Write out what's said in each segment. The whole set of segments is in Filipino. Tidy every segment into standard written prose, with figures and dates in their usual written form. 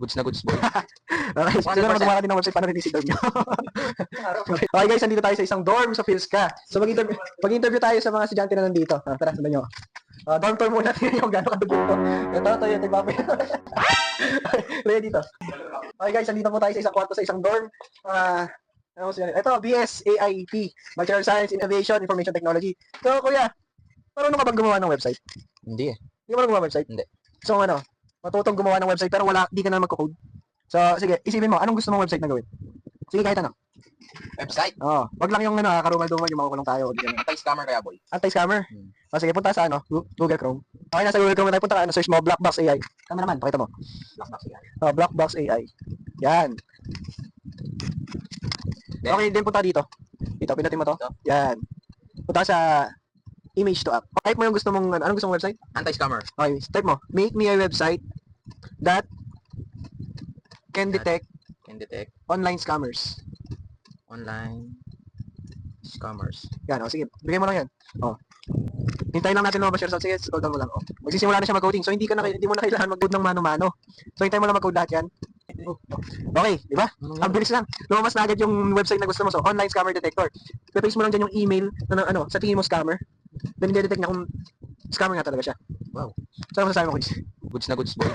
Goods na goods, boy. Okay, siguro magawa natin ng website para release dorm nyo. Okay guys, nandito tayo sa isang dorm sa Philska. So mag-interview tayo sa mga estudyante na nandito. Tara, sundan nyo. Dorm tour muna natin yung gano'ng kadugo ito. Ito, ito yung papi. Laya dito. Okay guys, nandito po tayo sa isang kwarto sa isang dorm. Ito, BS AIT, Bachelor of Science, Innovation, Information Technology. So, kuya, marunong ka bang gumawa ng website? Hindi eh. Hindi mo marunong gumawa ng website? Hindi. So, matutong gumawa ng website pero hindi ka na magko-code. So, sige, isipin mo, anong gusto mong website na gawin? Sige, kahit ano. Website? Oo. Wag lang yung karumal-dumal, yung makukulong tayo. Anti-scammer kaya, boy. Anti-scammer? Sige, punta sa Google Chrome. Okay, nasa Google Chrome na tayo. Punta ka, search mo, Blackbox AI. Tama naman, pakita mo. Blackbox yan. Blackbox AI. Yan. Okay, din punta dito. Dito, pinutin mo to. Yan. Punta sa image to app. Type mo yung gusto mong, anong gusto mong website? Anti-scammer. Okay, type mo. Make me a website that can detect Can detect online scammers. online scammers. Yan, sige. Bigay mo lang yan. Hintayin lang natin lumabas yung result. Sige, scroll down mo lang. Magsisimula na siya mag-coding. So, hindi mo na kailangan mag-code ng mano-mano. So, hintayin mo lang mag-code lahat yan. Okay, di ba? Ang bilis lang. Lumabas na agad yung website na gusto mo. So, online scammer detector. I-paste mo lang dyan yung email na sa tingin mo scammer. Then, i-detect na kung scammer nga talaga siya. Wow. So, ano masasabi mo, Chris? Goods na goods, boy.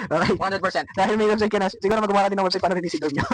Okay. 100%. Dahil may website ka na, siguro magawa ka din ng website para release dorm nyo.